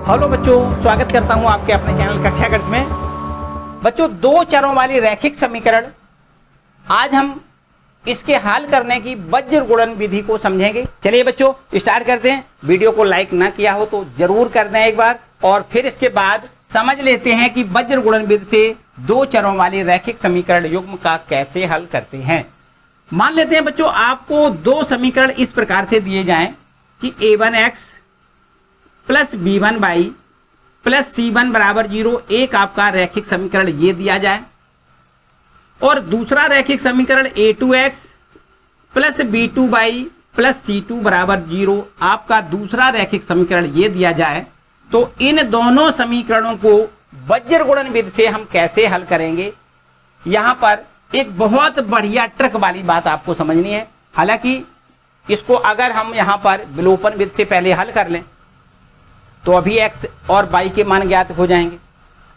Hello बच्चों, स्वागत करता हूं आपके अपने चैनल कक्षा गणित में। बच्चों, दो चरों वाली रैखिक समीकरण आज हम इसके हल करने की वज्र गुणन विधि को समझेंगे। चलिए बच्चों स्टार्ट करते हैं। वीडियो को लाइक ना किया हो तो जरूर कर दें एक बार, और फिर इसके बाद समझ लेते हैं कि वज्र गुणन विधि से दो चरों वाली रैखिक समीकरण युग्म का कैसे हल करते हैं। मान लेते हैं बच्चों आपको दो समीकरण इस प्रकार से दिए जाएं कि a1x plus b1y plus c1 बराबर 0 एक आपका रैखिक समीकरण ये दिया जाए, और दूसरा रैखिक समीकरण a2x plus b2y plus c2 बराबर 0 आपका दूसरा रैखिक समीकरण ये दिया जाए, तो इन दोनों समीकरणों को वज्र गुणन विधि से हम कैसे हल करेंगे। यहां पर एक बहुत बढ़िया ट्रिक वाली बात आपको समझनी है। हालांकि इसको अगर हम यहां पर विलोपन विधि से पहले हल कर लें तो अभी x और y के मान ज्ञात हो जाएंगे।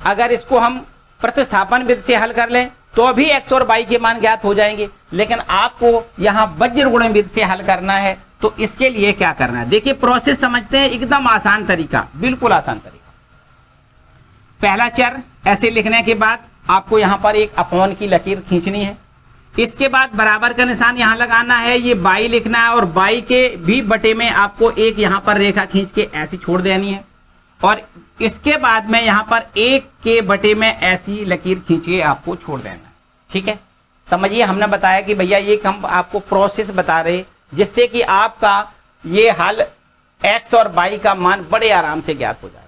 अगर इसको हम प्रतिस्थापन विधि से हल कर लें तो अभी x और y के मान ज्ञात हो जाएंगे। लेकिन आपको यहाँ वज्र गुणन विधि से हल करना है, तो इसके लिए क्या करना है, देखिए प्रोसेस समझते हैं। एकदम आसान तरीका, बिल्कुल आसान तरीका। पहला चर ऐसे लिखने के बाद आपको यहाँ पर एक अपॉन की लकीर खींचनी है। इसके बाद बराबर का निशान यहाँ लगाना है, ये y लिखना है, और y के भी बटे में आपको एक यहाँ पर रेखा खींच के ऐसी छोड़ देनी है, और इसके बाद में यहाँ पर एक के बटे में ऐसी लकीर खींच के आपको छोड़ देना है। ठीक है, समझिए हमने बताया कि भैया ये हम आपको प्रोसेस बता रहे जिससे कि आपका ये हल x और y का मान बड़े आराम से ज्ञात हो जाए।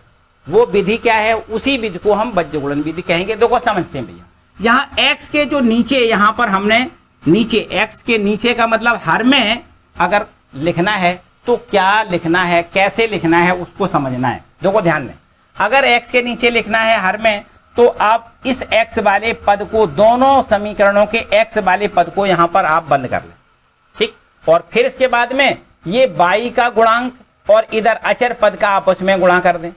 वो विधि क्या है, उसी विधि को हम वज्र गुणन विधि कहेंगे। देखो समझते हैं भैया, यहाँ x के जो नीचे, यहाँ पर हमने नीचे x के नीचे का मतलब हर में अगर लिखना है तो क्या लिखना है, कैसे लिखना है, उसको समझना है। देखो ध्यान दें, अगर x के नीचे लिखना है हर में, तो आप इस x वाले पद को, दोनों समीकरणों के x वाले पद को यहाँ पर आप बंद कर लें। ठीक, और फिर इसके बाद में ये y का गुणांक और इधर अचर पद का आपस में गुणा कर दें,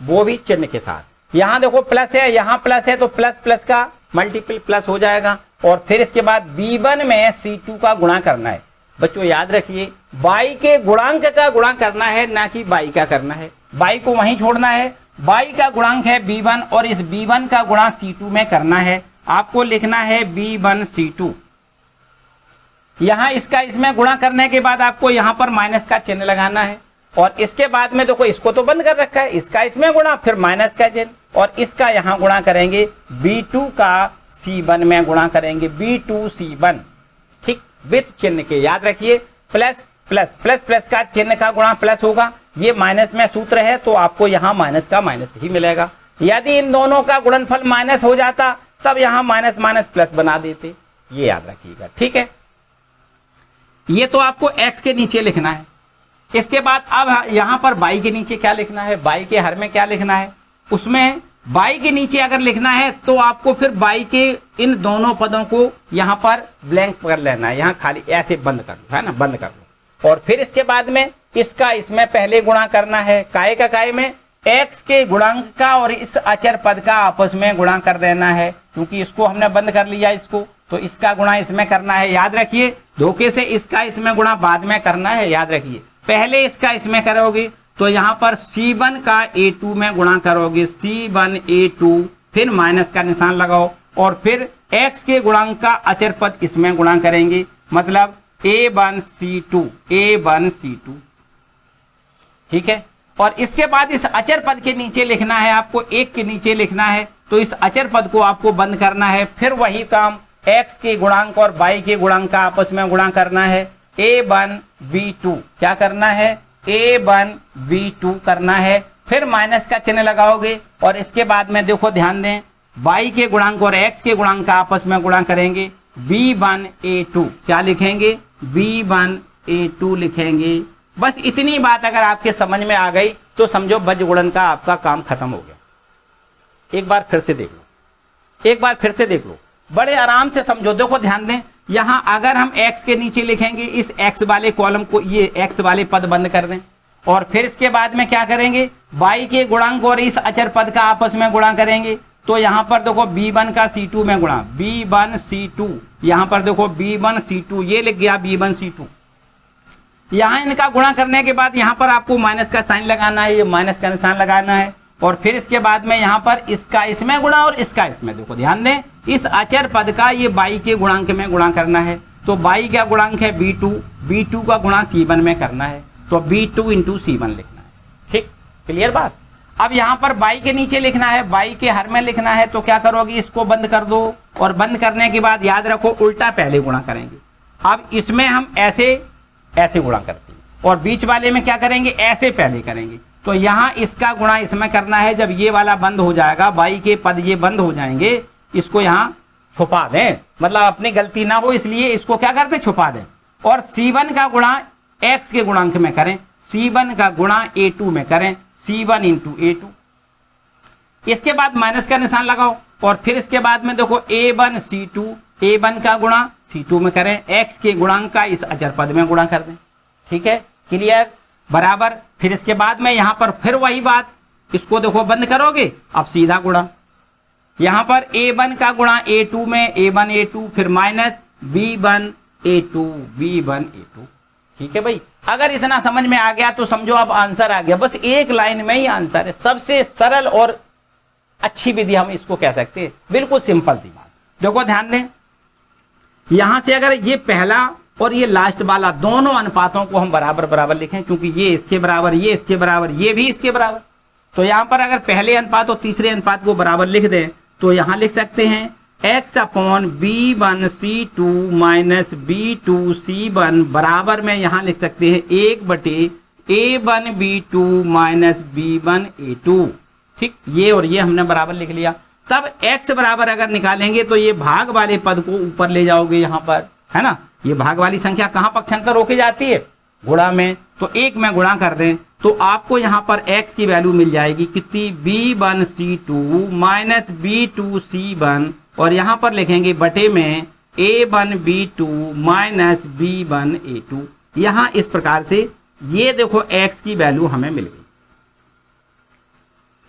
वो भी चिन्ह के साथ। यहां देखो प्लस है, यहां प्लस है, तो प्लस प्लस का मल्टीपल प्लस हो जाएगा, और फिर इसके बाद b1 में c2 का गुणा करना है। बच्चों याद रखिए, y के गुणांक का गुणा करना है, ना कि y का करना है। y को वहीं छोड़ना है। y का गुणांक है b1 और इस b1 का गुणा c2 में करना है। आपको लिखना है b1 c2। यहां इसका इसमें गुणा करने के बाद आपको यहां पर माइनस का चिन्ह लगाना है, और इसके बाद में देखो इसको तो बंद कर रखा है, इसका इसमें गुणा, फिर माइनस का चिन्ह, और इसका यहां गुणा करेंगे b2 का c1 में गुणा करेंगे, b2 c1। ठीक, विथ चिन्ह के। याद रखिए प्लस प्लस प्लस प्लस का चिन्ह का गुणा प्लस होगा। ये माइनस में सूत्र है तो आपको यहां माइनस का माइनस ही मिलेगा। यदि इन दोनों का गुणनफल माइनस हो जाता तब यहां माइनस माइनस प्लस बना देते, ये याद रखिएगा। ठीक है, ये तो आपको x के नीचे लिखना है। इसके बाद अब यहां पर y के नीचे क्या लिखना है, y के हर में क्या लिखना है, उसमें y के नीचे अगर लिखना है तो आपको फिर y के इन दोनों पदों को यहां पर ब्लैंक कर लेना है, यहां खाली ऐसे बंद कर लो, है ना, बंद कर लो। और फिर इसके बाद में इसका इसमें पहले गुणा करना है, काय का काय में, x के गुणांक का और इस अचर पद का आपस में गुणा कर देना है, क्योंकि इसको हमने बंद कर लिया इसको, तो इसका गुणा इसमें करना है। याद रखिए, धोखे से इसका इसमें गुणा बाद में करना है। याद रखिए, पहले इसका इसमें करोगे तो यहां पर c1 का a2 में गुणा करोगे, c1 a2, फिर माइनस का निशान लगाओ, और फिर x के गुणांक का अचर पद इसमें गुणा करेंगे, मतलब a1 c2, a1 c2। ठीक है, और इसके बाद इस अचर पद के नीचे लिखना है, आपको एक के नीचे लिखना है, तो इस अचर पद को आपको बंद करना है। फिर वही काम, x के गुणांक और y के गुणांक का आपस में गुणा करना है, a1 b2, क्या करना है, a1 b2 करना है, फिर माइनस का चिन्ह लगाओगे, और इसके बाद में देखो ध्यान दें, y के गुणांक और x के गुणांक का आपस में गुणा करेंगे, b1 a2, क्या लिखेंगे, b1 a2 लिखेंगे। बस इतनी बात अगर आपके समझ में आ गई तो समझो वज्र गुणन का आपका काम खत्म हो गया। एक बार फिर से देख लो, एक बार फिर से देख लो, बड़े आराम से समझो। देखो ध्यान दें, यहां अगर हम x के नीचे लिखेंगे, इस x वाले कॉलम को, ये x वाले पद बंद कर दें, और फिर इसके बाद में क्या करेंगे, y के गुणांक और इस अचर पद का आपस में गुणा करेंगे, तो यहां पर देखो b1 का c2 में गुणा, b1 c2, यहां पर देखो b1 c2, ये लिख गया b1 c2। यहाँ इनका गुणा करने के बाद यहाँ पर आपको माइनस का साइन लगाना है, ये माइनस का निशान लगाना है, और फिर इसके बाद में यहाँ पर इसका इसमें गुणा और इसका इसमें। देखो ध्यान दें, इस अचर पद का ये बाई के गुणांक में गुणा करना है, तो बाई का गुणांक है b2, b2 का गुणा c1 में करना है, तो b2 इंटू c1 लिखना है। ठीक, क्लियर बात। अब यहाँ पर बाई के नीचे लिखना है, बाई के हर में लिखना है, तो क्या करोगे, इसको बंद कर दो, और बंद करने के बाद याद रखो उल्टा पहले गुणा करेंगे। अब इसमें हम ऐसे ऐसे गुणा करते हैं, और बीच वाले में क्या करेंगे, ऐसे पहले करेंगे। तो यहाँ इसका गुणा इसमें करना है। जब ये वाला बंद हो जाएगा, बाई के पद ये बंद हो जाएंगे, इसको यहाँ छुपा दें, मतलब अपनी गलती ना हो इसलिए इसको क्या करते, छुपा दें। और c1 का गुणा x के गुणांक में करें, c1 का गुणा a2 में करें, c1 इंटू a2। इसके बाद माइनस का निशान लगाओ, और फिर इसके बाद में देखो a1 c2, a1 का गुणा c2 में करें, x के गुणांक का इस अचर पद में गुणा कर दें। ठीक है, क्लियर, बराबर। फिर इसके बाद में यहाँ पर फिर वही बात, इसको देखो बंद करोगे, अब सीधा गुणा, यहाँ पर a1 का गुणा a2 में, a1 a2, फिर minus b1 a2, b1 a2। ठीक है भाई, अगर इतना समझ में आ गया तो समझो अब आंसर आ गया। बस एक लाइन में ही आंसर है, सबसे सरल और अच्छी विधि हम इसको कह सकते हैं, बिल्कुल सिंपल सी बात। देखो ध्यान दें, यहां से अगर ये पहला और ये लास्ट वाला दोनों अनुपातों को हम बराबर बराबर लिखें, क्योंकि ये इसके बराबर, ये इसके बराबर, ये भी इसके बराबर, तो यहां पर अगर पहले अनुपात और तीसरे अनुपात को बराबर लिख दें तो यहां लिख सकते हैं x upon b1 c2 minus b2 c1 बराबर में यहां लिख सकते हैं 1 a1 b2 minus b1 a2। ठीक, ये और ये हमने बराबर लिख लिया। तब x बराबर अगर निकालेंगे तो ये भाग वाले पद को ऊपर ले जाओगे, यहाँ पर है ना, ये भाग वाली संख्या कहाँ पक्षांतर होके जाती है, गुणा में, तो 1 में गुणा कर दें तो आपको यहाँ पर x की वैल्यू मिल जाएगी कितनी, b1 c2 minus b2 c1, और यहाँ पर लिखेंगे बटे में a1 b2 minus b1 a2। यहाँ इस प्रकार से ये देखो x की वैल्यू हमें मिल गई।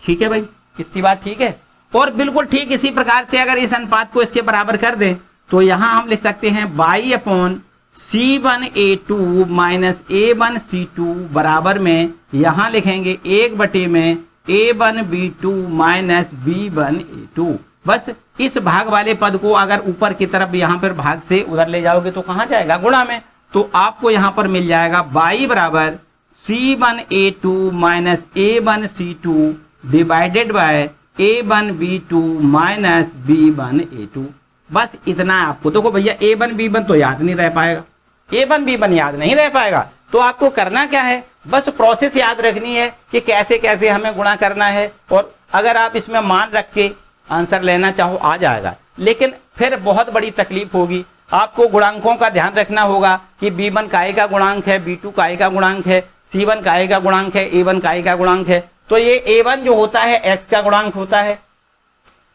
ठीक है भाई, कितनी बात ठीक है। और बिल्कुल ठीक इसी प्रकार से अगर इस अनुपात को इसके बराबर कर दें तो यहां हम लिख सकते हैं y upon c1 a2 minus a1 c2 बराबर में यहां लिखेंगे 1 बटे में a1 b2 minus b1 a2। बस इस भाग वाले पद को अगर ऊपर की तरफ यहां पर भाग से उधर ले जाओगे तो कहां जाएगा, गुणा में, तो आपको यहां पर मिल जाएगा y बराबर c1 a2 minus a1 c2 divided by a1 b2 minus b1 a2। बस इतना आपको, देखो भैया a1 b1 तो याद नहीं रह पाएगा, a1 b1 याद नहीं रह पाएगा, तो आपको करना क्या है, बस प्रोसेस याद रखनी है कि कैसे कैसे हमें गुणा करना है, और अगर आप इसमें मान रख के आंसर लेना चाहो आ जाएगा। लेकिन फिर बहुत बड़ी तकलीफ होगी, आपको गुणांकों का ध्यान रखना होगा कि b1 काय का गुणांक है, b2 काय का गुणांक है, c1 काय का गुणांक है, a1 काय का गुणांक है। तो ये a1 जो होता है x का गुणांक होता है,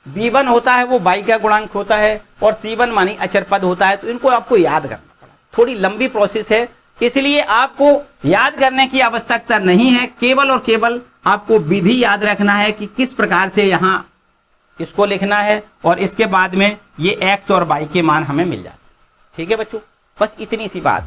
b1 होता है वो y का गुणांक होता है, और c1 मानी अचर पद होता है। तो इनको आपको याद करना पड़ा, थोड़ी लंबी प्रोसेस है, इसलिए आपको याद करने की आवश्यकता नहीं है, केवल और केवल आपको विधि याद रखना है कि किस प्रकार से यहाँ इसको लिखना है, और इसके बाद में ये x और y के मान हमें मिल जाते हैं। ठीक है बच्चों, बस इतनी सी बात।